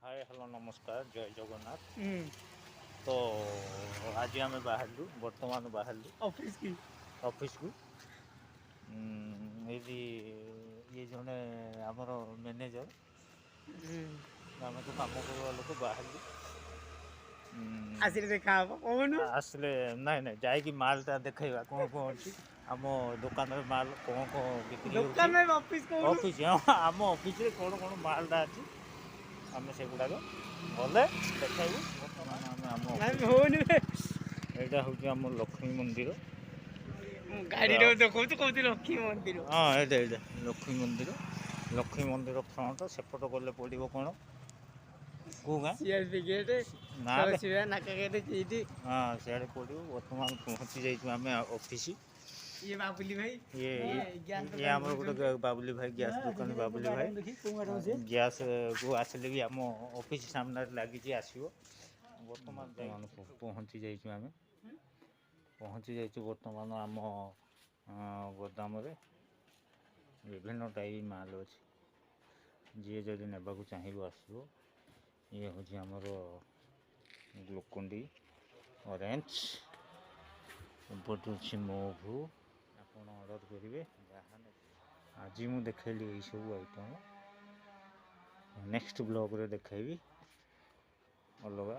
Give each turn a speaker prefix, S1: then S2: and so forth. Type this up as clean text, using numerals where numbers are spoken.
S1: Hi hello नमस्कार जय जगन्नाथ। तो आज आम बाहर बर्तमान बाहर ऑफिस को ये जड़े आमर मैनेजर आम तो कम करवा लोक बाहर
S2: आसिले देखा कौन
S1: आसले ना जाकि मालटा देखा कौन कौन अच्छी आम दुकान माल कौन कौन बिक्री
S2: दुकान में ऑफिस कौन
S1: ऑफिस आम ऑफिस कौन कौन मालटा अच्छी आम से गुड़ाक गले देखू यहाँ हूँ आम लक्ष्मी मंदिर
S2: गाड़ी देखो तो कौन लक्ष्मी मंदिर
S1: हाँ ये लक्ष्मी मंदिर फ्रंट सेपट गले पड़ो कौन कौ गाँ
S2: ना
S1: हाँ सियाड़े पड़ो बर्तमान पहुँची जाइए ऑफिस
S2: ये बाबुली भाई
S1: ये आम गोटे बाबुली भाई गैस दुकान बाबुली भाई गैस को आसिले भी आम ऑफिस सामने लगी आसो बर्तमान पहुँची जाइए आम पहुँची जाइए बर्तमान आम गोदाम विभिन्न टाइप माल अच्छी जी जदि नेबा चाहिए आसो ये हूँ आमर ग्लुकोन-डी ऑरेंज उपटू मोभू आप ऑर्डर करेंगे आज मुझे देखली यही सब आइटम नेक्स्ट ब्लॉग रे देखेबी अलग